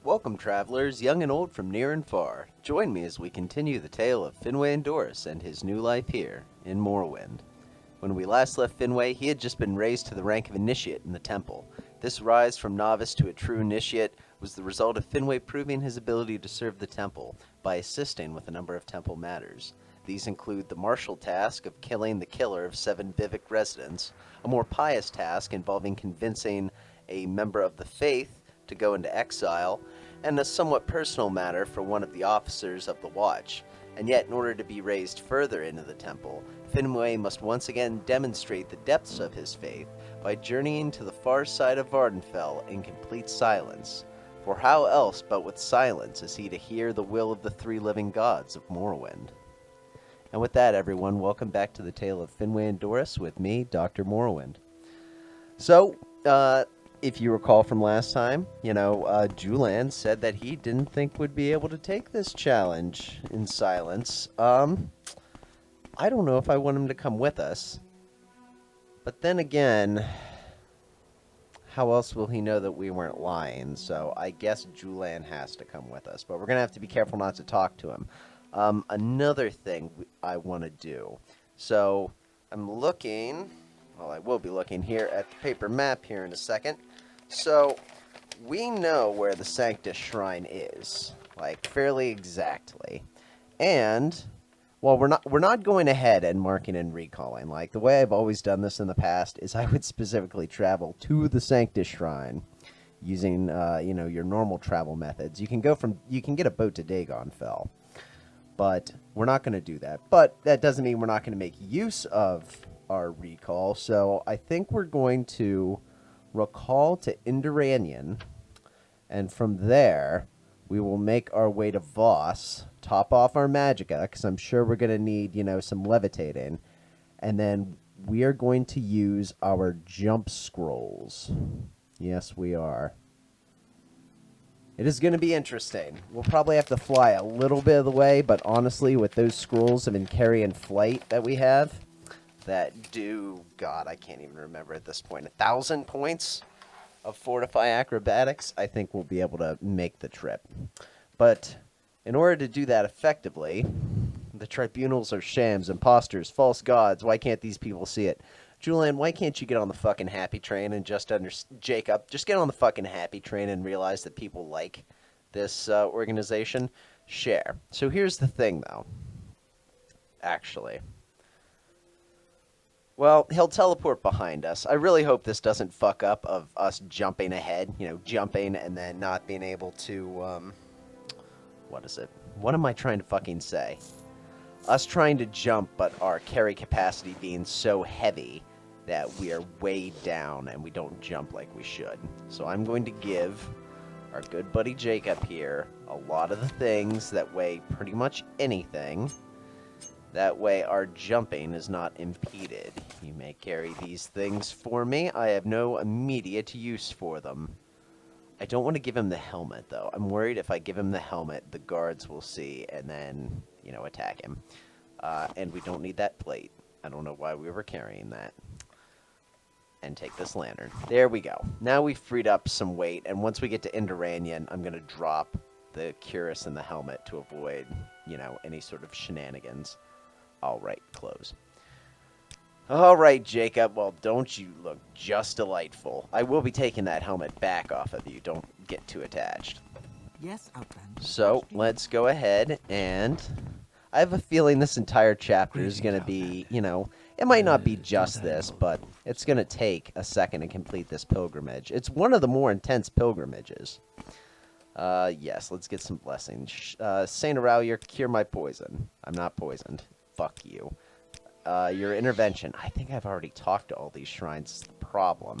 Welcome, travelers, young and old from near and far. Join me as we continue the tale of Finwe and Doris and his new life here in Morrowind. When we last left Finwe, he had just been raised to the rank of initiate in the temple. This rise from novice to a true initiate was the result of Finwe proving his ability to serve the temple by assisting with a number of temple matters. These include the martial task of killing the killer of 7 Vivec residents, a more pious task involving convincing a member of the faith to go into exile, and a somewhat personal matter for one of the officers of the watch. And yet, in order to be raised further into the temple, Finwe must once again demonstrate the depths of his faith by journeying to the far side of Vvardenfell in complete silence. For how else but with silence is he to hear the will of the 3 living gods of Morrowind? And with that, everyone, welcome back to the tale of Finwe and Doris with me, Dr. Morrowind. So, if you recall from last time, Julan said that he didn't think we'd be able to take this challenge in silence. I don't know if I want him to come with us. But then again, how else will he know that we weren't lying? So I guess Julan has to come with us. But we're going to have to be careful not to talk to him. Another thing I want to do. So I'm looking... Well, I will be looking here at the paper map here in a second. So, we know where the Sanctus Shrine is, like, fairly exactly. And, well, we're not going ahead and marking and recalling. Like, the way I've always done this in the past is I would specifically travel to the Sanctus Shrine using, your normal travel methods. You can get a boat to Vvardenfell, but we're not going to do that. But that doesn't mean we're not going to make use of our recall, so I think we're going to recall to Indoranian, and from there we will make our way to Voss, top off our magicka, because I'm sure we're going to need, some levitating, and then we are going to use our jump scrolls. Yes, we are. It is going to be interesting. We'll probably have to fly a little bit of the way, but honestly, with those scrolls of carrying flight that we have, that do, God, I can't even remember at this point, 1,000 points of Fortify Acrobatics, I think we'll be able to make the trip. But in order to do that effectively, the tribunals are shams, imposters, false gods. Why can't these people see it? Julian, why can't you get on the fucking happy train and Jacob, just get on the fucking happy train and realize that people like this organization? Share. So here's the thing, though. Actually... Well, he'll teleport behind us. I really hope this doesn't fuck up of us jumping ahead. Jumping and then not being able to, what is it? What am I trying to fucking say? Us trying to jump, but our carry capacity being so heavy that we are weighed down and we don't jump like we should. So I'm going to give our good buddy Jacob here a lot of the things that weigh pretty much anything. That way our jumping is not impeded. You may carry these things for me. I have no immediate use for them. I don't want to give him the helmet, though. I'm worried if I give him the helmet, the guards will see and then, attack him. And we don't need that plate. I don't know why we were carrying that. And take this lantern. There we go. Now we've freed up some weight, and once we get to Indoranian, I'm going to drop the cuirass and the helmet to avoid, any sort of shenanigans. All right, close. All right, Jacob. Well, don't you look just delightful. I will be taking that helmet back off of you. Don't get too attached. Yes, Outlander. So, let's go ahead and... I have a feeling this entire chapter is going to be, it might not be just this, but it's going to take a second to complete this pilgrimage. It's one of the more intense pilgrimages. Yes, let's get some blessings. Saint Aurelier, cure my poison. I'm not poisoned. Fuck you. Your intervention. I think I've already talked to all these shrines. It's the problem.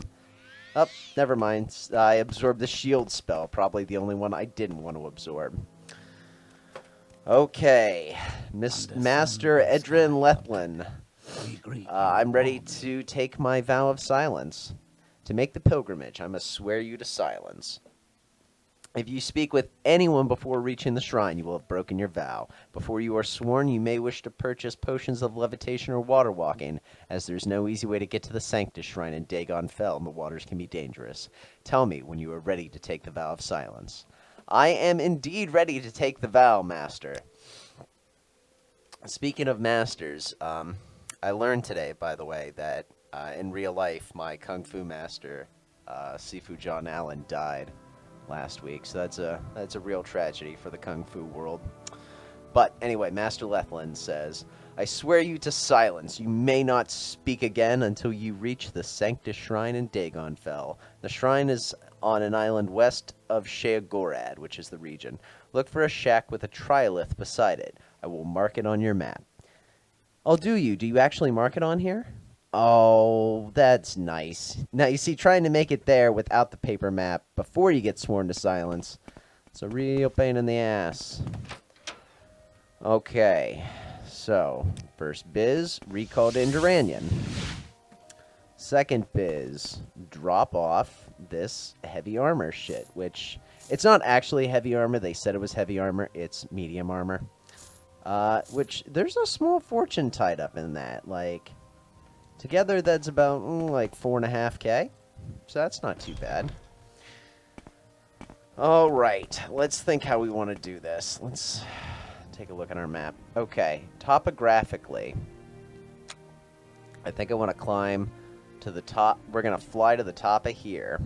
Oh, never mind. I absorbed the shield spell. Probably the only one I didn't want to absorb. Okay. Master Edrin Lethlin. I'm ready to take my vow of silence. To make the pilgrimage, I must swear you to silence. If you speak with anyone before reaching the shrine, you will have broken your vow. Before you are sworn, you may wish to purchase potions of levitation or water walking, as there's no easy way to get to the Sanctus Shrine in Vvardenfell, and the waters can be dangerous. Tell me when you are ready to take the vow of silence. I am indeed ready to take the vow, master. Speaking of masters, I learned today, by the way, that in real life, my kung fu master, Sifu John Allen, died last week, so that's a real tragedy for the kung fu world. But anyway, Master Lethlin says, I swear you to silence. You may not speak again until you reach the Sanctus Shrine in Vvardenfell. The shrine is on an island west of Sheagorad, which is the region. Look for a shack with a trilith beside it. I will mark it on your map. Oh, do you? Do you actually mark it on here? Oh, that's nice. Now, you see, trying to make it there without the paper map before you get sworn to silence, it's a real pain in the ass. Okay, so, first biz, recalled Indoranian. Second biz, drop off this heavy armor shit, which, it's not actually heavy armor. They said it was heavy armor. It's medium armor. Which, there's a small fortune tied up in that, like... Together, that's about, like, 4.5K. So that's not too bad. Alright, let's think how we want to do this. Let's take a look at our map. Okay, topographically, I think I want to climb to the top. We're going to fly to the top of here,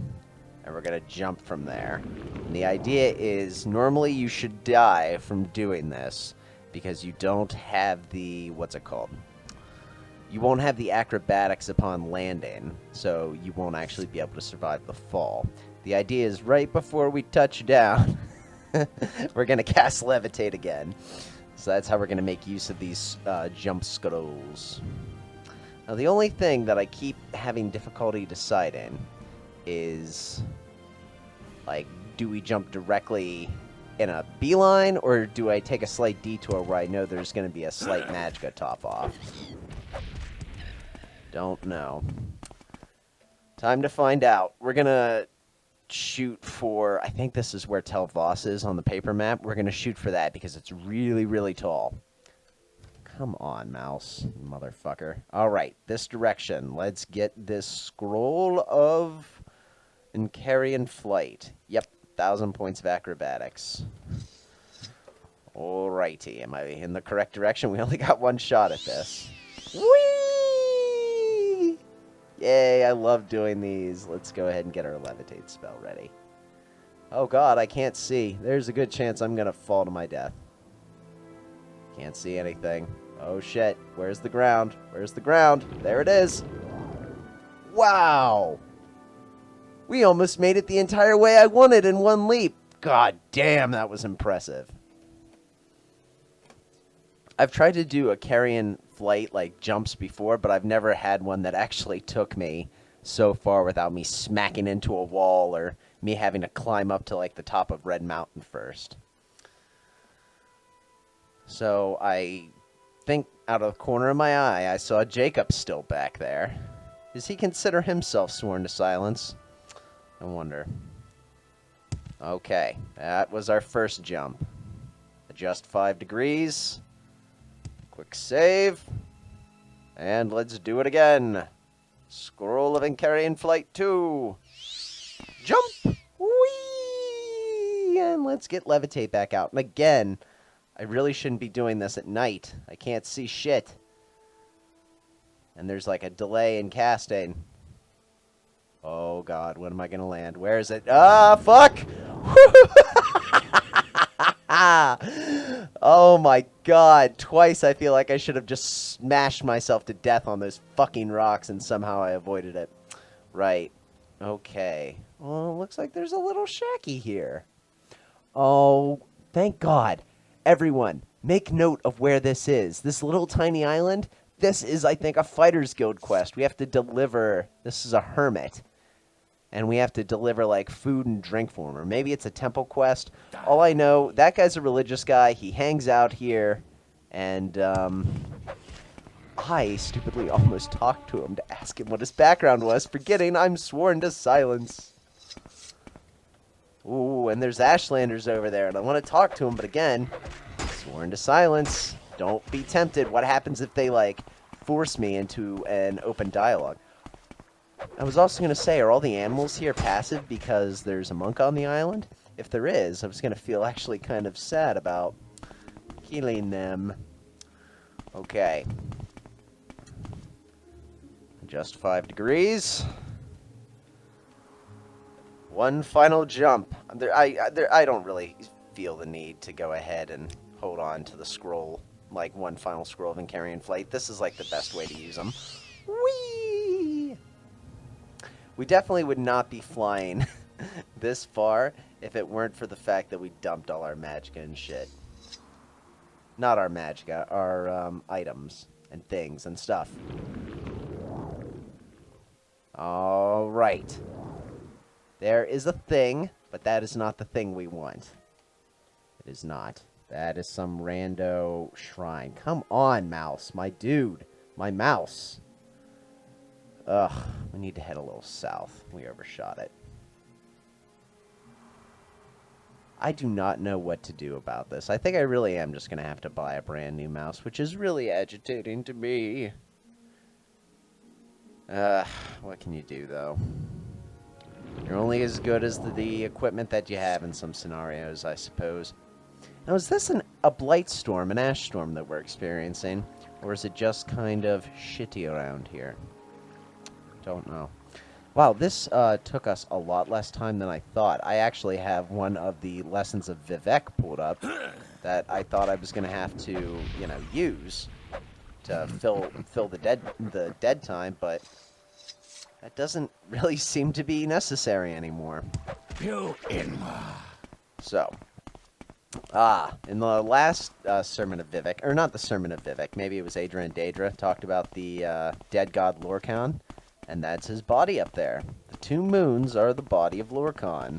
and we're going to jump from there. And the idea is, normally you should die from doing this, because you don't have the, what's it called? You won't have the acrobatics upon landing, so you won't actually be able to survive the fall. The idea is right before we touch down, we're going to cast Levitate again. So that's how we're going to make use of these jump scrolls. Now, the only thing that I keep having difficulty deciding is, like, do we jump directly in a beeline, or do I take a slight detour where I know there's going to be a slight magicka top off? Don't know. Time to find out. We're going to shoot for... I think this is where Telvanni is on the paper map. We're going to shoot for that because it's really, really tall. Come on, mouse, motherfucker. Alright, this direction. Let's get this scroll of Incarian Flight. Yep, 1,000 points of acrobatics. Alrighty, am I in the correct direction? We only got one shot at this. Whee! Yay, I love doing these. Let's go ahead and get our levitate spell ready. Oh god, I can't see. There's a good chance I'm gonna fall to my death. Can't see anything. Oh shit, where's the ground? Where's the ground? There it is! Wow! We almost made it the entire way I wanted in one leap. God damn, that was impressive. I've tried to do a carrion flight, like, jumps before, but I've never had one that actually took me so far without me smacking into a wall or me having to climb up to, like, the top of Red Mountain first. So I think out of the corner of my eye, I saw Jacob still back there. Does he consider himself sworn to silence? I wonder. Okay, that was our first jump. Adjust 5 degrees. Quick save. And let's do it again. Scroll of Incarian Flight 2. Jump! Whee! And let's get Levitate back out. And again, I really shouldn't be doing this at night. I can't see shit. And there's like a delay in casting. Oh god, when am I gonna land? Where is it? Ah, fuck! Oh my god, twice I feel like I should have just smashed myself to death on those fucking rocks and somehow I avoided it. Right. Okay. Well, looks like there's a little shacky here. Oh, thank god. Everyone, make note of where this is. This little tiny island, this is, I think, a Fighter's Guild quest. We have to deliver... This is a hermit. And we have to deliver, like, food and drink for him. Or maybe it's a temple quest. All I know, that guy's a religious guy. He hangs out here. And, I stupidly almost talked to him to ask him what his background was, forgetting I'm sworn to silence. Ooh, and there's Ashlanders over there, and I want to talk to them, but again, sworn to silence. Don't be tempted. What happens if they, like, force me into an open dialogue? I was also going to say, are all the animals here passive because there's a monk on the island? If there is, I was going to feel actually kind of sad about killing them. Okay. Just 5 degrees. One final jump. I don't really feel the need to go ahead and hold on to the scroll, like one final scroll of Incarian Flight. This is like the best way to use them. Whee! We definitely would not be flying this far if it weren't for the fact that we dumped all our magicka and shit. Not our magicka, our items and things and stuff. Alright. There is a thing, but that is not the thing we want. It is not. That is some rando shrine. Come on, mouse. My dude. My mouse. Ugh. We need to head a little south. We overshot it. I do not know what to do about this. I think I really am just going to have to buy a brand new mouse, which is really agitating to me. What can you do, though? You're only as good as the equipment that you have in some scenarios, I suppose. Now, is this a blight storm, an ash storm that we're experiencing? Or is it just kind of shitty around here? Don't know. Wow, this took us a lot less time than I thought. I actually have one of the lessons of Vivec pulled up that I thought I was going to have to, you know, use to fill the dead time, but that doesn't really seem to be necessary anymore. So, in the last sermon of Vivec, or not the sermon of Vivec, maybe it was Adra and Daedra, talked about the dead god Lorcan, and that's his body up there. The 2 moons are the body of Lorcan.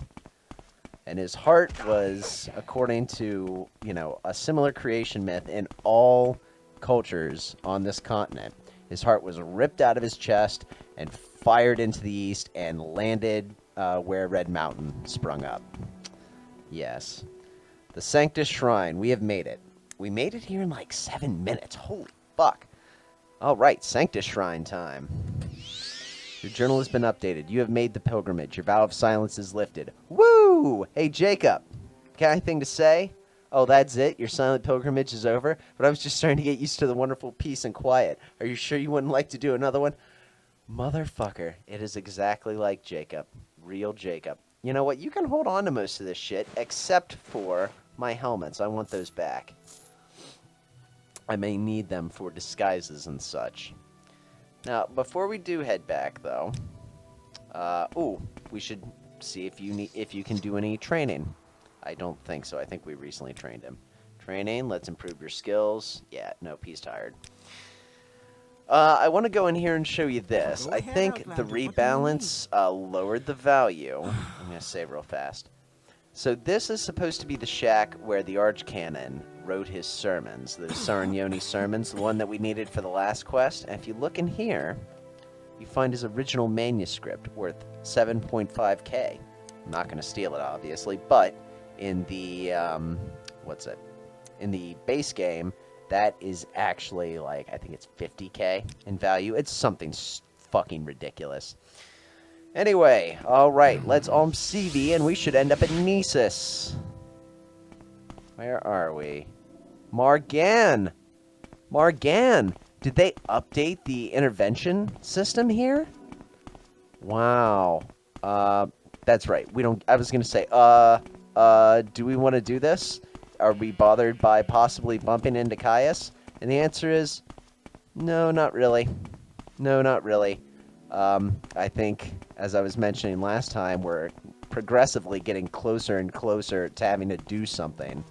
And his heart was, according to, you know, a similar creation myth in all cultures on this continent, his heart was ripped out of his chest and fired into the east and landed where Red Mountain sprung up. Yes. The Sanctus Shrine. We have made it. We made it here in like 7 minutes. Holy fuck. Alright, Sanctus Shrine time. Your journal has been updated. You have made the pilgrimage. Your vow of silence is lifted. Woo! Hey, Jacob. Got anything to say? Oh, that's it? Your silent pilgrimage is over? But I was just starting to get used to the wonderful peace and quiet. Are you sure you wouldn't like to do another one? Motherfucker. It is exactly like Jacob. Real Jacob. You know what? You can hold on to most of this shit, except for my helmets. I want those back. I may need them for disguises and such. Now, before we do head back, though, we should see if you can do any training. I don't think so. I think we recently trained him. Training, let's improve your skills. Yeah, nope, he's tired. I want to go in here and show you this. I think the rebalance lowered the value. I'm going to save real fast. So this is supposed to be the shack where the Archcanon wrote his sermons, the Sarignoni sermons, the one that we needed for the last quest. And if you look in here, you find his original manuscript worth 7.5k. I'm not going to steal it, obviously, but in the, in the base game, that is actually, like, I think it's 50k in value. It's something fucking ridiculous. Anyway, alright, let's CV, and we should end up at Nisus. Where are we? Margan! Margan! Did they update the intervention system here? Wow. That's right. I was gonna say, do we want to do this? Are we bothered by possibly bumping into Caius? And the answer is, no, not really. No, not really. I think, as I was mentioning last time, we're progressively getting closer and closer to having to do something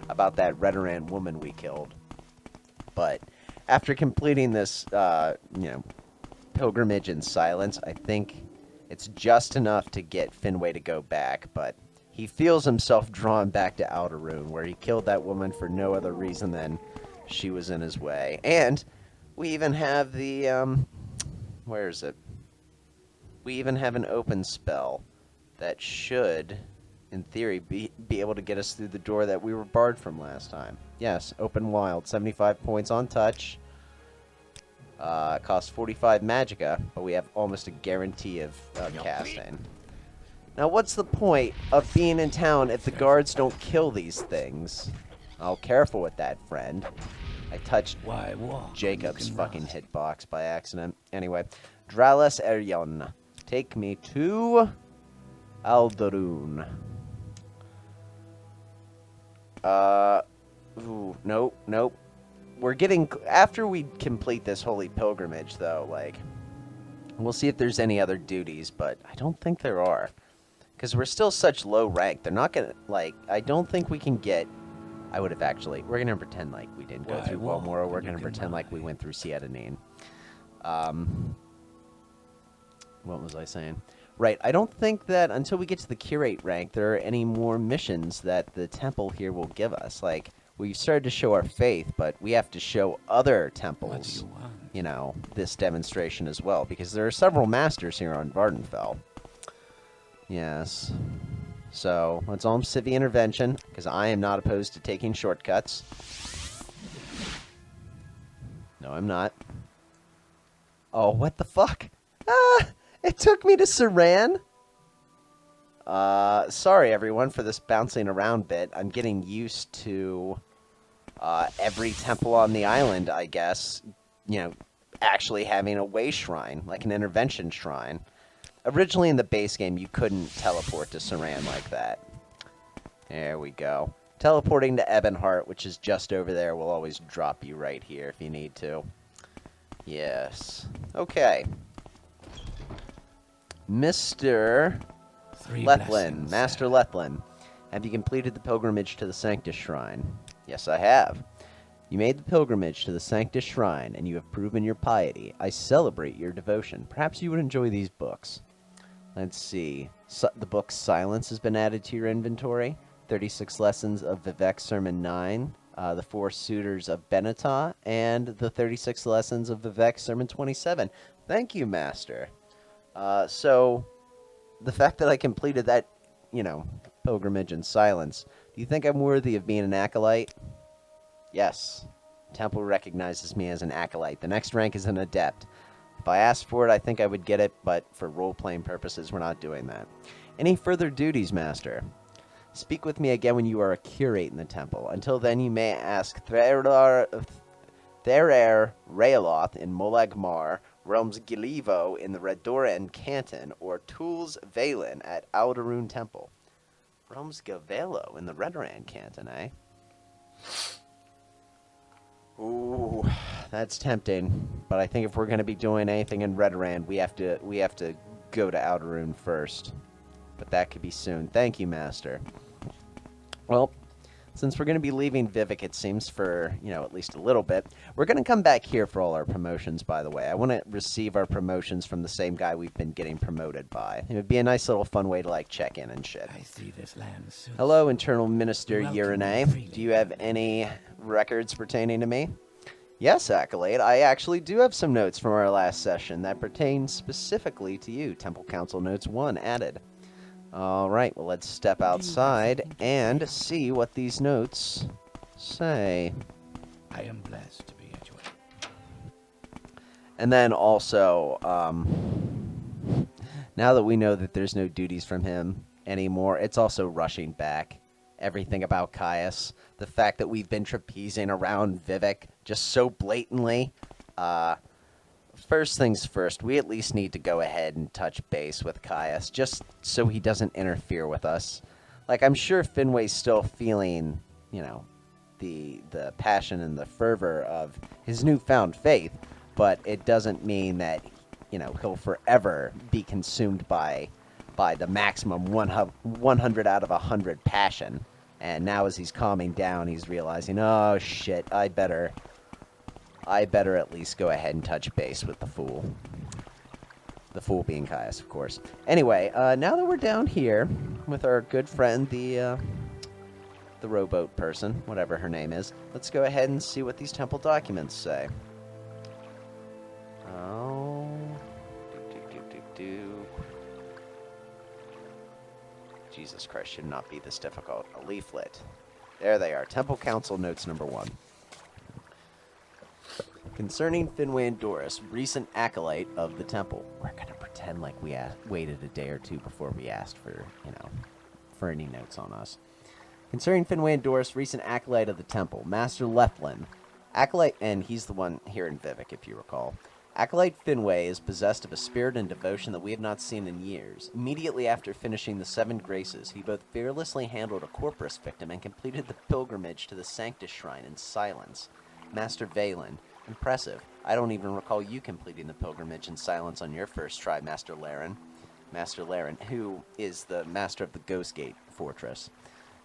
about that Redoran woman we killed. But after completing this, pilgrimage in silence, I think it's just enough to get Finwe to go back, but he feels himself drawn back to Outerrune, where he killed that woman for no other reason than she was in his way. And we even have the, where is it? We even have an open spell that should in theory, be able to get us through the door that we were barred from last time. Yes, open wild, 75 points on touch. Costs 45 magicka, but we have almost a guarantee of casting. Now, what's the point of being in town if the guards don't kill these things? Oh, careful with that, friend. I touched Jacob's fucking hitbox by accident. Anyway, Drales Erion, take me to Aldaroon. Ooh, nope. We're getting, after we complete this holy pilgrimage, though, like, we'll see if there's any other duties, but I don't think there are. Because we're still such low rank. They're not gonna, like, I don't think we can get, I would have actually, we're gonna pretend like we didn't go through Balmoral. We're gonna pretend like we went through Siadanine. What was I saying? Right, I don't think that until we get to the curate rank, there are any more missions that the temple here will give us. Like, we've started to show our faith, but we have to show other temples, you know, this demonstration as well, because there are several masters here on Vvardenfell. Yes. So, let's all civi intervention, because I am not opposed to taking shortcuts. No, I'm not. Oh, what the fuck? Ah! It took me to Saran? Sorry, everyone, for this bouncing around bit. I'm getting used to every temple on the island, I guess, you know, actually having a way shrine, like an intervention shrine. Originally in the base game, you couldn't teleport to Saran like that. There we go. Teleporting to Ebonheart, which is just over there, will always drop you right here if you need to. Yes. Okay. Mr. Lethlin, Master Lethlin, have you completed the pilgrimage to the Sanctus Shrine? Yes, I have. You made the pilgrimage to the Sanctus Shrine, and you have proven your piety. I celebrate your devotion. Perhaps you would enjoy these books. Let's see. The book Silence has been added to your inventory. 36 Lessons of Vivec Sermon 9, the 4 Suitors of Benetah, and the 36 Lessons of Vivec Sermon 27. Thank you, Master. So, the fact that I completed that, you know, pilgrimage in silence, do you think I'm worthy of being an acolyte? Yes. Temple recognizes me as an acolyte. The next rank is an adept. If I asked for it, I think I would get it, but for role-playing purposes, we're not doing that. Any further duties, Master? Speak with me again when you are a curate in the temple. Until then, you may ask Therer Raeloth in Molag Mar, Realms Gilivo in the Redoran Canton, or Tools Valen at Aldaroon Temple. Realms Gavelo in the Redoran Canton, eh? Ooh, that's tempting. But I think if we're going to be doing anything in Redoran, we have to go to Aldaroon first. But that could be soon. Thank you, Master. Well, since we're going to be leaving Vivec, it seems, for, you know, at least a little bit, we're going to come back here for all our promotions, by the way. I want to receive our promotions from the same guy we've been getting promoted by. It would be a nice little fun way to, like, check in and shit. I see this land soon. Hello, Internal Minister Urine. Do you have any records pertaining to me? Yes, Accolade. I actually do have some notes from our last session that pertain specifically to you. Temple Council Notes 1 added. Alright, well, let's step outside and see what these notes say. I am blessed to be at your help. And then also, now that we know that there's no duties from him anymore, it's also rushing back everything about Caius. The fact that we've been trapezing around Vivec just so blatantly. First things first, we at least need to go ahead and touch base with Caius, just so he doesn't interfere with us. Like, I'm sure Finway's still feeling, you know, the passion and the fervor of his newfound faith, but it doesn't mean that, you know, he'll forever be consumed by the maximum 100 out of 100 passion. And now as he's calming down, he's realizing, oh shit, I better at least go ahead and touch base with the fool. The fool being Caius, of course. Anyway, now that we're down here with our good friend, the rowboat person, whatever her name is, let's go ahead and see what these temple documents say. Oh. Jesus Christ, should not be this difficult. A leaflet. There they are. Temple Council Notes number 1. Concerning Finwe and Doris, recent acolyte of the temple. We're going to pretend like we waited a day or two before we asked for, for any notes on us. Concerning Finwe and Doris, recent acolyte of the temple, Master Leflin. Acolyte, and he's the one here in Vivec, if you recall. Acolyte Finwe is possessed of a spirit and devotion that we have not seen in years. Immediately after finishing the 7 graces, he both fearlessly handled a Corprus victim and completed the pilgrimage to the Sanctus Shrine in silence. Master Valen. Impressive. I don't even recall you completing the pilgrimage in silence on your first try, Master Laren. Master Laren, who is the master of the Ghostgate Fortress.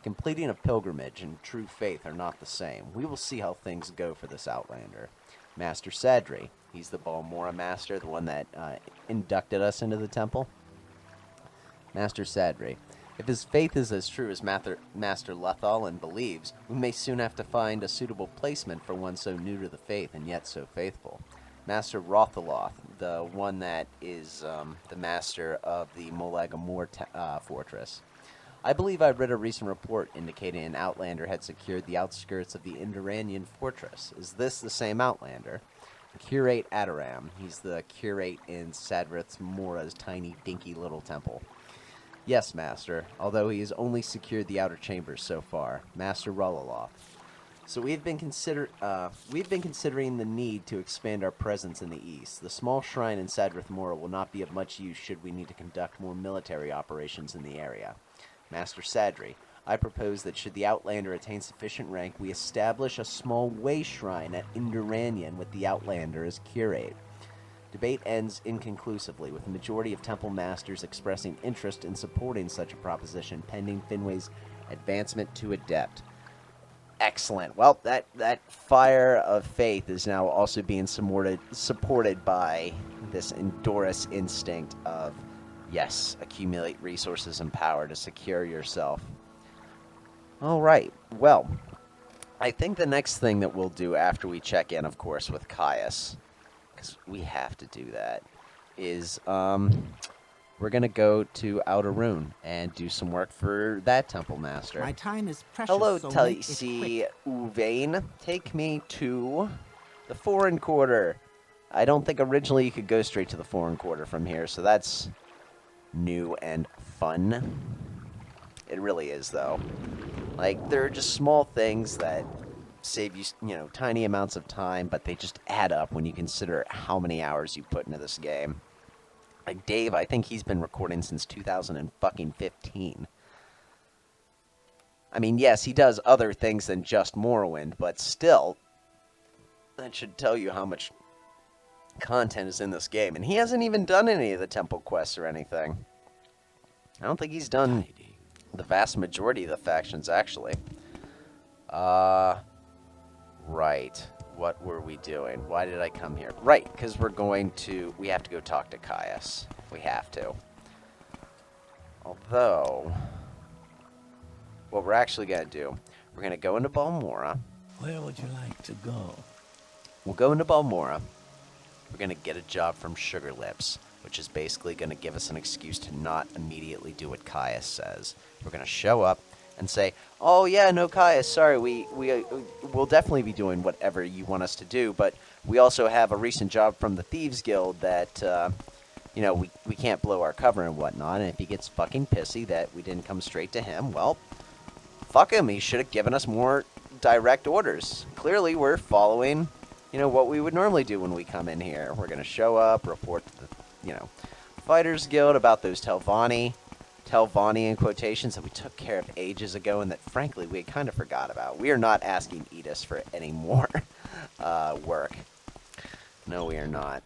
Completing a pilgrimage and true faith are not the same. We will see how things go for this Outlander. Master Sadri. He's the Balmora master, the one that inducted us into the temple. Master Sadri. If his faith is as true as Master Lethalin believes, we may soon have to find a suitable placement for one so new to the faith and yet so faithful. Master Rothaloth, the one that is the master of the Molag Amor fortress. I believe I read a recent report indicating an Outlander had secured the outskirts of the Indoranian fortress. Is this the same Outlander? Curate Adaram. He's the curate in Sadrith's Mora's tiny, dinky little temple. Yes, Master, although he has only secured the outer chambers so far. Master Rololoth. So we've been considering the need to expand our presence in the east. The small shrine in Sadrith Mora will not be of much use should we need to conduct more military operations in the area. Master Sadri, I propose that should the Outlander attain sufficient rank, we establish a small way shrine at Indoranian with the Outlander as curate. Debate ends inconclusively, with the majority of temple masters expressing interest in supporting such a proposition, pending Finway's advancement to adept. Excellent. Well, that fire of faith is now also being supported by this Endorus instinct of, yes, accumulate resources and power to secure yourself. All right. Well, I think the next thing that we'll do after we check in, of course, with Caius, because we have to do that, is we're going to go to Outer Rune and do some work for that temple master. My time is precious. Hello, so Talisi Uvain. Take me to the Foreign Quarter. I don't think originally you could go straight to the Foreign Quarter from here, so that's new and fun. It really is, though. Like, there are just small things that save you, tiny amounts of time, but they just add up when you consider how many hours you put into this game. Like Dave, I think he's been recording since 2015. I mean, yes, he does other things than just Morrowind, but still, that should tell you how much content is in this game. And he hasn't even done any of the temple quests or anything. I don't think he's done the vast majority of the factions, actually. Right. What were we doing? Why did I come here? Right, because we have to go talk to Caius. We have to. Although, what we're actually going to do, we're going to go into Balmora. Where would you like to go? We'll go into Balmora. We're going to get a job from Sugar Lips, which is basically going to give us an excuse to not immediately do what Caius says. We're going to show up and say, oh yeah, no, Caius, sorry, we'll definitely be doing whatever you want us to do, but we also have a recent job from the Thieves Guild that, we can't blow our cover and whatnot, and if he gets fucking pissy that we didn't come straight to him, well, fuck him, he should have given us more direct orders. Clearly, we're following, what we would normally do when we come in here. We're going to show up, report to the, Fighters Guild about those Telvanni in quotations that we took care of ages ago and that, frankly, we kind of forgot about. We are not asking Edis for any more work. No, we are not.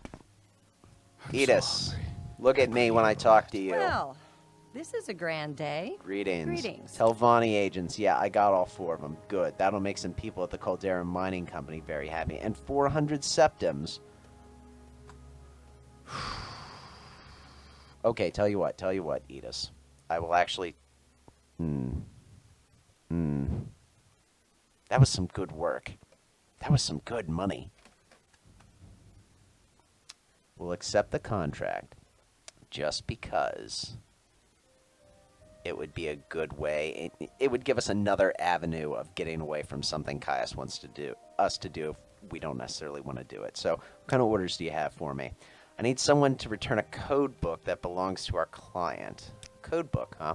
Edis, look at me when I talk to you. Well, this is a grand day. Greetings. Telvanni agents. Yeah, I got all 4 of them. Good. That'll make some people at the Caldera Mining Company very happy. And 400 septims. Okay, tell you what, Edis. I will actually... That was some good work. That was some good money. We'll accept the contract just because it would be a good way. It would give us another avenue of getting away from something Caius wants to do us to do if we don't necessarily want to do it. So, what kind of orders do you have for me? I need someone to return a code book that belongs to our client. Code book, huh?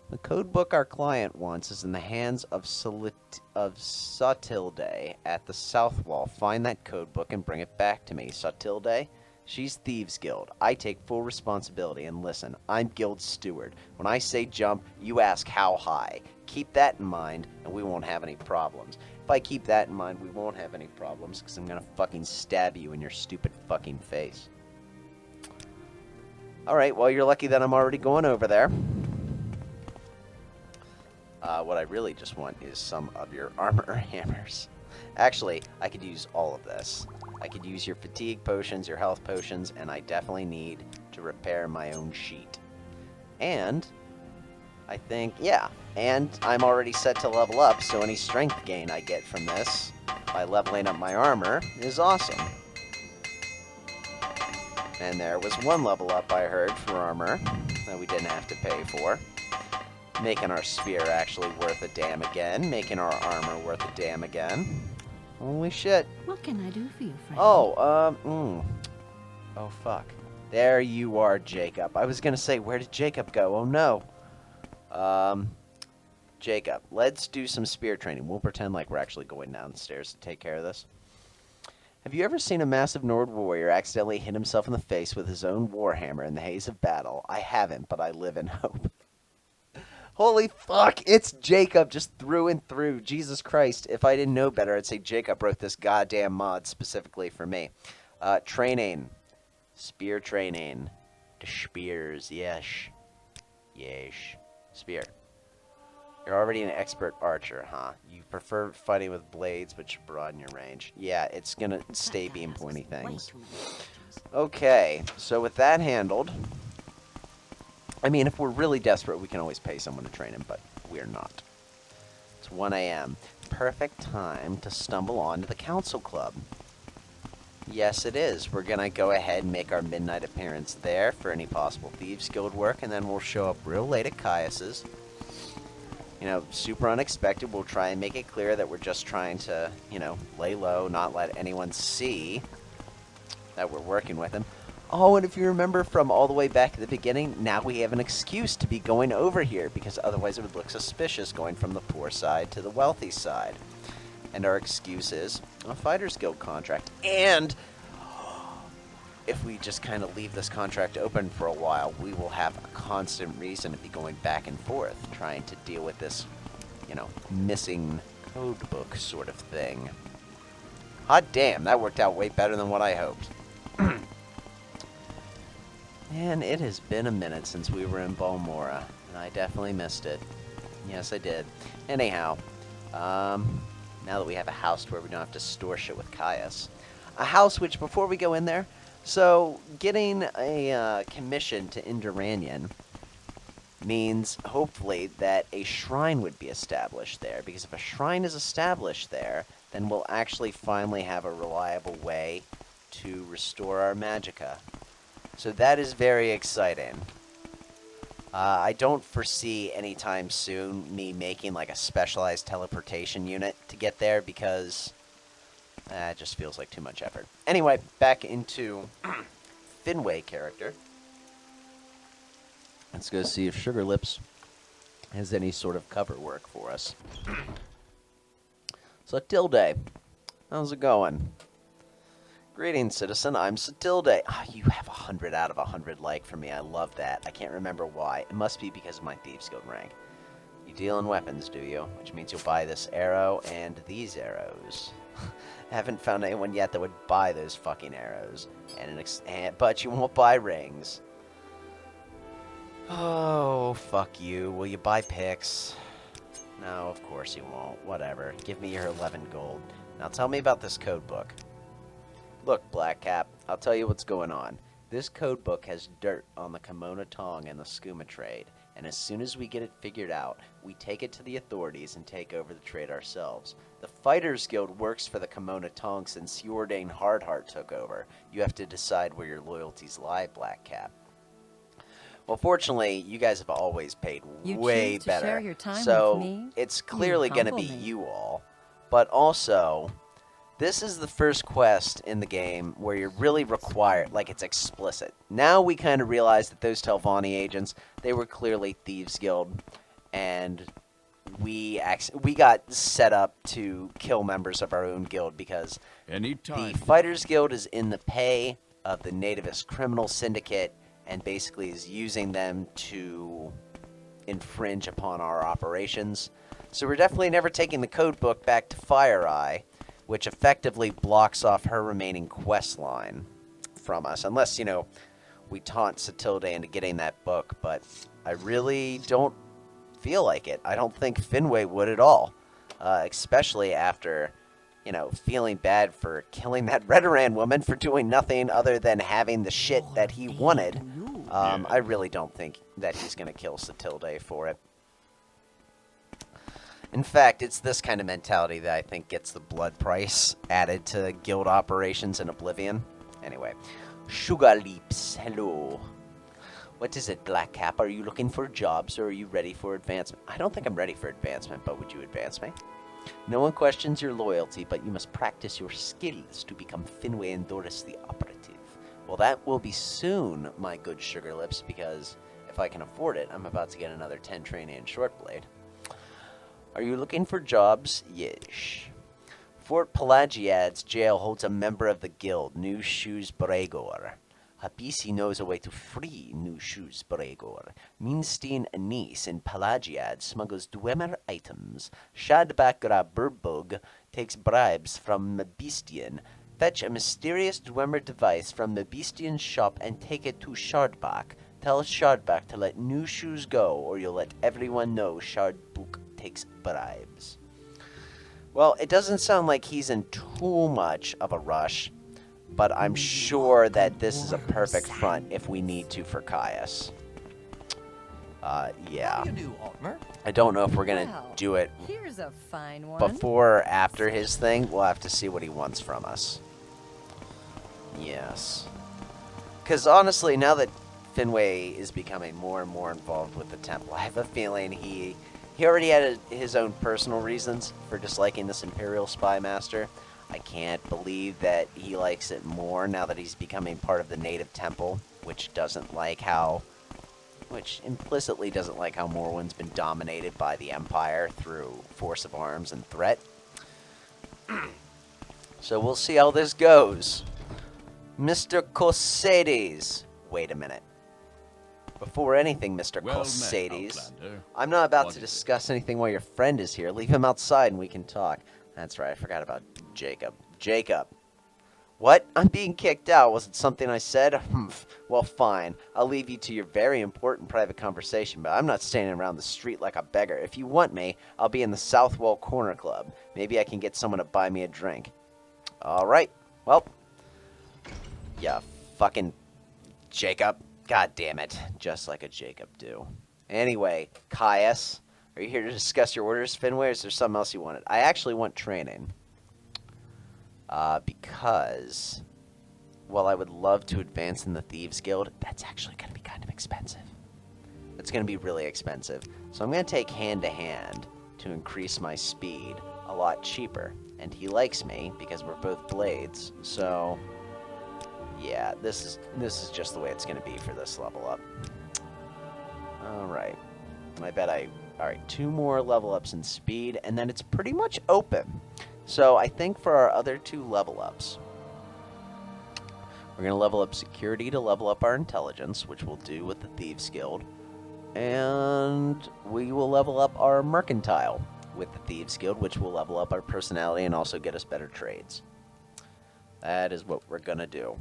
The code book our client wants is in the hands of Sotilde at the South Wall. Find that code book and bring it back to me. Sotilde? She's Thieves Guild. I take full responsibility, and listen, I'm Guild Steward. When I say jump, you ask how high. Keep that in mind, and we won't have any problems. If I keep that in mind, we won't have any problems, because I'm gonna fucking stab you in your stupid fucking face. Alright, well, you're lucky that I'm already going over there. What I really just want is some of your armor hammers. Actually, I could use all of this. I could use your fatigue potions, your health potions, and I definitely need to repair my own sheet. And I think, yeah, and I'm already set to level up, so any strength gain I get from this by leveling up my armor is awesome. And there was one level up I heard for armor that we didn't have to pay for. Making our spear actually worth a damn again. Making our armor worth a damn again. Holy shit. What can I do for you, friend? Oh, Oh, fuck. There you are, Jacob. I was gonna say, where did Jacob go? Oh, no. Jacob, let's do some spear training. We'll pretend like we're actually going downstairs to take care of this. Have you ever seen a massive Nord warrior accidentally hit himself in the face with his own warhammer in the haze of battle? I haven't, but I live in hope. Holy fuck, it's Jacob just through and through. Jesus Christ, if I didn't know better, I'd say Jacob wrote this goddamn mod specifically for me. Training. Spear training. The spears, yes. Yes. Spear. You're already an expert archer, huh? You prefer fighting with blades, but you broaden your range. Yeah, it's gonna stay being pointy things. Okay, so with that handled... I mean, if we're really desperate, we can always pay someone to train him, but we're not. It's 1 a.m. Perfect time to stumble onto the council club. Yes, it is. We're going to go ahead and make our midnight appearance there for any possible Thieves Guild work, and then we'll show up real late at Caius's. You know, super unexpected. We'll try and make it clear that we're just trying to, you know, lay low, not let anyone see that we're working with him. Oh, and if you remember from all the way back at the beginning, now we have an excuse to be going over here, because otherwise it would look suspicious going from the poor side to the wealthy side. And our excuse is a Fighters Guild contract. And if we just kind of leave this contract open for a while, we will have a constant reason to be going back and forth, trying to deal with this, you know, missing code book sort of thing. Hot damn, that worked out way better than what I hoped. Man, it has been a minute since we were in Balmora, and I definitely missed it. Yes, I did. Anyhow, now that we have a house where we don't have to store shit with Caius. A house which, before we go in there, so getting a commission to Indoranian means, hopefully, that a shrine would be established there, because if a shrine is established there, then we'll actually finally have a reliable way to restore our magicka. So that is very exciting. I don't foresee anytime soon me making like a specialized teleportation unit to get there, because it just feels like too much effort. Anyway, back into Finwe character. Let's go see if Sugar Lips has any sort of cover work for us. So Tilde, how's it going? Greetings, citizen. I'm Sotilde. You have 100 out of 100 like for me. I love that. I can't remember why. It must be because of my Thieves Guild rank. You deal in weapons, do you? Which means you'll buy this arrow and these arrows. I haven't found anyone yet that would buy those fucking arrows. But you won't buy rings. Oh, fuck you. Will you buy picks? No, of course you won't. Whatever. Give me your 11 gold. Now tell me about this code book. Look, Blackcap, I'll tell you what's going on. This code book has dirt on the Kimono Tong and the skooma trade, and as soon as we get it figured out, we take it to the authorities and take over the trade ourselves. The Fighters Guild works for the Kimono Tong since Jordan Hardheart took over. You have to decide where your loyalties lie, Blackcap. Well, fortunately, you guys have always paid You way choose to better. share your time so with me? it's You clearly going to be humble me. you all. But also, this is the first quest in the game where you're really required, like it's explicit. Now we kind of realize that those Telvanni agents, they were clearly Thieves Guild, and we got set up to kill members of our own guild because Anytime. the Fighters Guild is in the pay of the Nativist Criminal Syndicate and basically is using them to infringe upon our operations. So we're definitely never taking the code book back to FireEye, which effectively blocks off her remaining quest line from us. Unless, we taunt Satilde into getting that book, but I really don't feel like it. I don't think Finwe would at all, especially after, feeling bad for killing that Redoran woman for doing nothing other than having the shit that he wanted. I really don't think that he's going to kill Satilde for it. In fact, it's this kind of mentality that I think gets the blood price added to guild operations in Oblivion. Anyway, Sugar Leaps, hello. What is it, Black Cap? Are you looking for jobs or are you ready for advancement? I don't think I'm ready for advancement, but would you advance me? No one questions your loyalty, but you must practice your skills to become Finwe and Doris the Operative. Well, that will be soon, my good Sugar Lips, because if I can afford it, I'm about to get another 10 training in Shortblade. Are you looking for jobs? Yes. Fort Pelagiad's jail holds a member of the guild, New Shoes Bregor. Habisi knows a way to free New Shoes Bregor. Minstein Anis in Pelagiad smuggles Dwemer items. Shadbakra Burbug takes bribes from Mebistian. Fetch a mysterious Dwemer device from Mebistian's shop and take it to Shardbak. Tell Shardbak to let New Shoes go, or you'll let everyone know Shardbuk takes bribes. Well, it doesn't sound like he's in too much of a rush, but I'm sure that this is a perfect front if we need to for Caius. Yeah. How do you do, Altmer? I don't know if we're gonna Well, do it Here's a fine one. before or after his thing. We'll have to see what he wants from us. Yes. Because honestly, now that Finwe is becoming more and more involved with the temple, I have a feeling he already had his own personal reasons for disliking this Imperial Spy Master. I can't believe that he likes it more now that he's becoming part of the native temple, which implicitly doesn't like how Morrowind's been dominated by the Empire through force of arms and threat. So we'll see how this goes. Mr. Cosades. Wait a minute. Before anything, Mr. Well met, Cosades, Outlander. I'm not about What to is it? discuss anything while your friend is here. Leave him outside and we can talk. That's right, I forgot about Jacob. Jacob. What? I'm being kicked out. Was it something I said? Humph. Well, fine. I'll leave you to your very important private conversation, but I'm not standing around the street like a beggar. If you want me, I'll be in the Southwell Corner Club. Maybe I can get someone to buy me a drink. All right. Well. Yeah, fucking Jacob. God damn it. Just like a Jacob do. Anyway, Caius, are you here to discuss your orders, Finwe, or is there something else you wanted? I actually want training. Because, while I would love to advance in the Thieves Guild, that's actually going to be kind of expensive. It's going to be really expensive. So I'm going to take hand-to-hand to increase my speed a lot cheaper. And he likes me because we're both blades. So, yeah, this is just the way it's going to be for this level up. Alright. Alright, 2 more level ups in speed, and then it's pretty much open. So I think for our other 2 level ups, we're going to level up security to level up our intelligence, which we'll do with the Thieves Guild. And we will level up our mercantile with the Thieves Guild, which will level up our personality and also get us better trades. That is what we're going to do.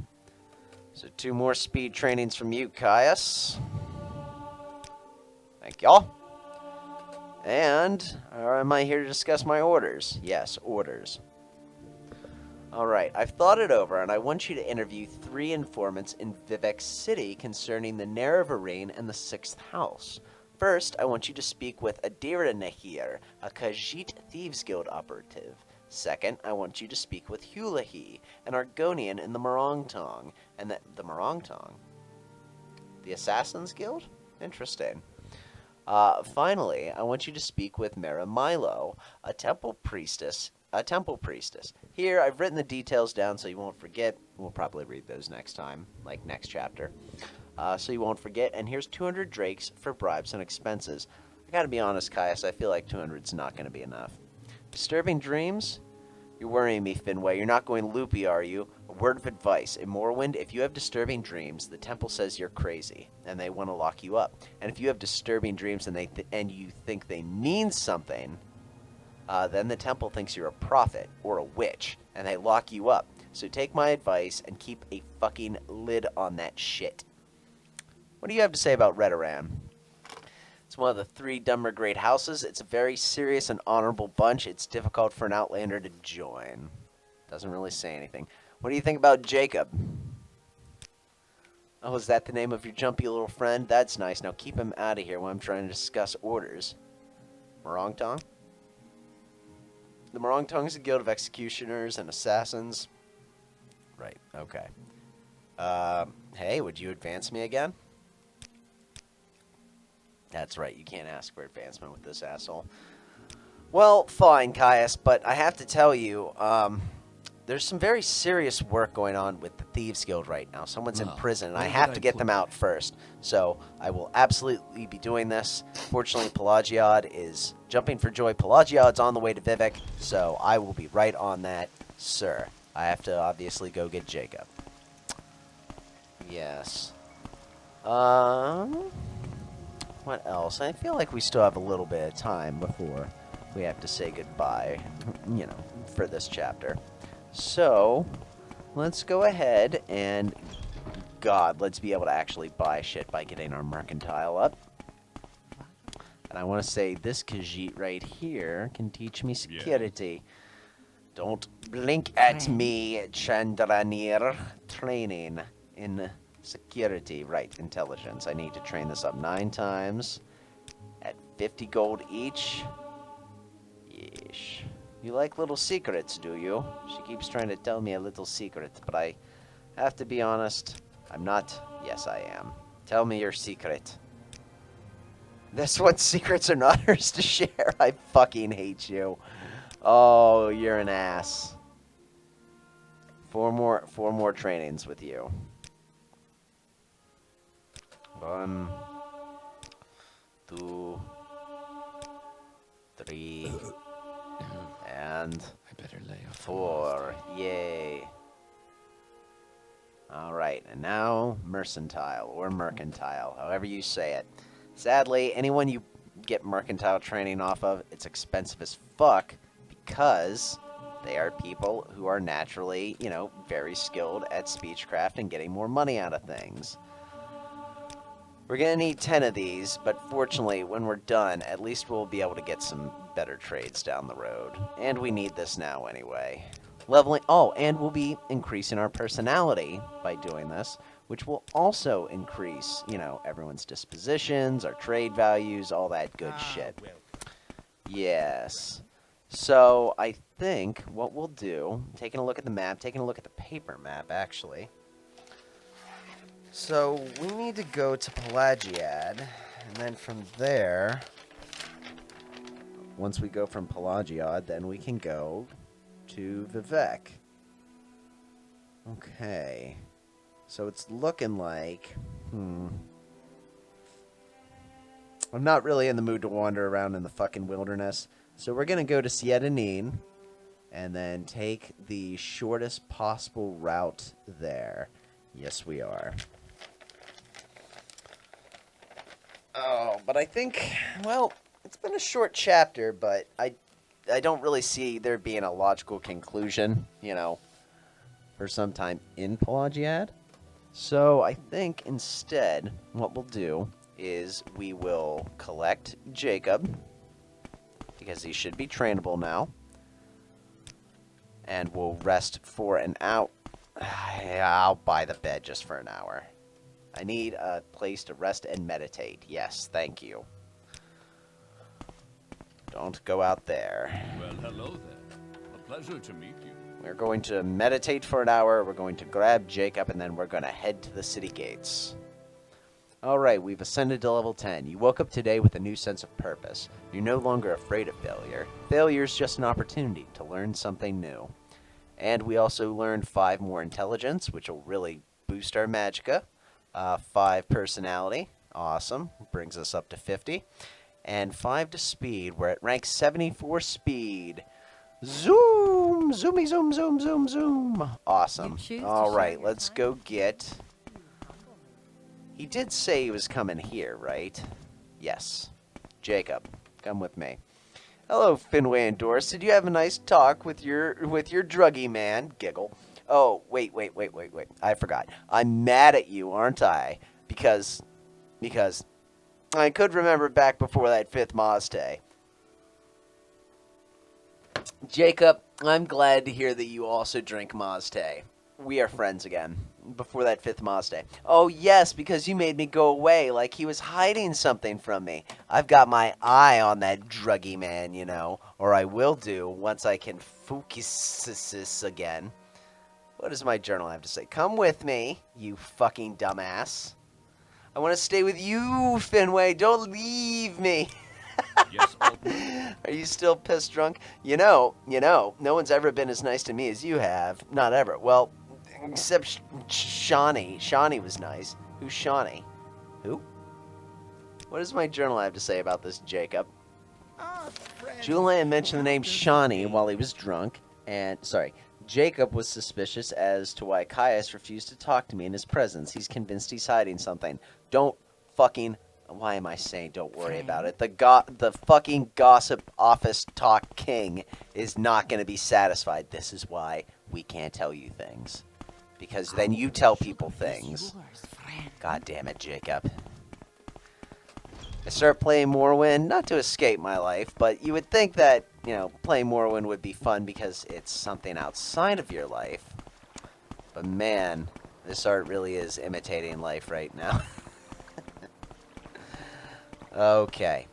So 2 more speed trainings from you, Caius. Thank y'all. And, or am I here to discuss my orders? Yes, orders. Alright, I've thought it over, and I want you to interview 3 informants in Vivec City concerning the Nerevarine and the 6th House. First, I want you to speak with Adira Nahir, a Khajiit Thieves Guild operative. Second, I want you to speak with Hulahi, an Argonian in the Morongtong. And the Morongtong? The Assassins Guild? Interesting. Finally, I want you to speak with Mara Milo, a temple priestess. Here, I've written the details down so you won't forget. We'll probably read those next time, like next chapter. So you won't forget. And here's 200 drakes for bribes and expenses. I gotta be honest, Caius, I feel like 200's not gonna be enough. Disturbing dreams? You're worrying me, Finwe. You're not going loopy, are you? A word of advice. In Morrowind, if you have disturbing dreams, the temple says you're crazy, and they want to lock you up. And if you have disturbing dreams and you think they mean something, then the temple thinks you're a prophet or a witch, and they lock you up. So take my advice and keep a fucking lid on that shit. What do you have to say about Redoran? It's one of the 3 Dumber Great Houses. It's a very serious and honorable bunch. It's difficult for an Outlander to join. Doesn't really say anything. What do you think about Jacob? Oh, is that the name of your jumpy little friend? That's nice. Now keep him out of here when I'm trying to discuss orders. Morongtong? The Morongtong is a guild of executioners and assassins. Right, okay. Hey, would you advance me again? That's right, you can't ask for advancement with this asshole. Well, fine, Caius, but I have to tell you, there's some very serious work going on with the Thieves Guild right now. Someone's in prison, and I have to get them out first. So I will absolutely be doing this. Fortunately, Pelagiad is jumping for joy. Pelagiad's on the way to Vivec, so I will be right on that, sir. I have to obviously go get Jacob. Yes. What else? I feel like we still have a little bit of time before we have to say goodbye, you know, for this chapter. So, let's go ahead and, God, let's be able to actually buy shit by getting our mercantile up. And I want to say this Khajiit right here can teach me security. Yeah. Don't blink at me, Chandranir. Training in security. Right, intelligence. I need to train this up 9 times at 50 gold each. Yeesh. You like little secrets, do you? She keeps trying to tell me a little secret, but I have to be honest. I'm not. Yes, I am. Tell me your secret. This one's secrets are not hers to share. I fucking hate you. Oh, you're an ass. 4 more trainings with you. 1, 2, 3, and I better lay off 4. Yay. Alright, and now mercantile, or mercantile, however you say it. Sadly, anyone you get mercantile training off of, it's expensive as fuck, because they are people who are naturally, you know, very skilled at speechcraft and getting more money out of things. We're gonna need 10 of these, but fortunately, when we're done, at least we'll be able to get some better trades down the road. And we need this now anyway. Leveling, and we'll be increasing our personality by doing this, which will also increase, you know, everyone's dispositions, our trade values, all that good shit. Yes. So, I think what we'll do, taking a look at the map, taking a look at the paper map, actually. So, we need to go to Pelagiad, and then from there, once we go from Pelagiad, then we can go to Vivec. Okay. So it's looking like, I'm not really in the mood to wander around in the fucking wilderness. So we're going to go to Siedanin, and then take the shortest possible route there. Yes, we are. Oh, but I think, well, it's been a short chapter, but I don't really see there being a logical conclusion, you know, for some time in Pelagiad. So I think instead what we'll do is we will collect Jacob, because he should be trainable now, and we'll rest for an hour. I'll buy the bed just for an hour. I need a place to rest and meditate. Yes, thank you. Don't go out there. Well, hello there. A pleasure to meet you. We're going to meditate for an hour, we're going to grab Jacob, and then we're going to head to the city gates. Alright, we've ascended to level 10. You woke up today with a new sense of purpose. You're no longer afraid of failure. Failure is just an opportunity to learn something new. And we also learned 5 more intelligence, which will really boost our magicka. 5 personality. Awesome. Brings us up to 50. And 5 to speed. We're at rank 74 speed. Zoom! Zoomy, zoom, zoom, zoom, zoom. Awesome. Alright, let's go get... He did say he was coming here, right? Yes. Jacob, come with me. Hello, Finwe and Doris. Did you have a nice talk with your druggy man? Giggle. Oh, wait. I forgot. I'm mad at you, aren't I? Because I could remember back before that 5th Mazte. Jacob, I'm glad to hear that you also drink Mazte. We are friends again. Before that 5th Mazte. Oh, yes, because you made me go away like he was hiding something from me. I've got my eye on that druggy man, you know. Or I will do once I can focus again. What does my journal have to say? Come with me, you fucking dumbass. I want to stay with you, Finwe. Don't leave me. Yes, Alden. Are you still pissed drunk? You know, no one's ever been as nice to me as you have. Not ever. Well, except Shawnee. Shawnee was nice. Who's Shawnee? Who? What does my journal have to say about this, Jacob? Julian mentioned the name Shawnee while he was drunk, and, Jacob was suspicious as to why Caius refused to talk to me in his presence. He's convinced he's hiding something. Don't fucking... Why am I saying don't worry about it? The fucking gossip office talk king is not going to be satisfied. This is why we can't tell you things. Because then you tell people things. God damn it, Jacob. I start playing Morrowind, not to escape my life, but you would think that, playing Morrowind would be fun because it's something outside of your life. But man, this art really is imitating life right now. Okay.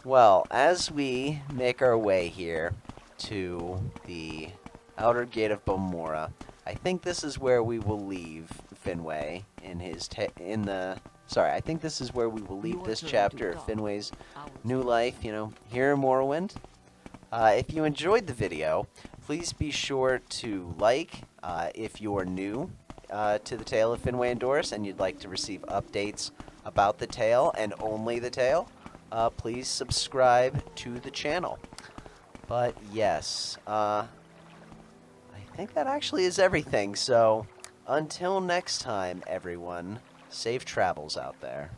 Well, as we make our way here to the outer gate of Bomora, I think this is where we will leave Finwe I think this is where we will leave this chapter of Finwe's new life, here in Morrowind. If you enjoyed the video, please be sure to like if you're new to the tale of Finwe and Doris and you'd like to receive updates about the tale and only the tale. Please subscribe to the channel. But yes, I think that actually is everything. So until next time, everyone, safe travels out there.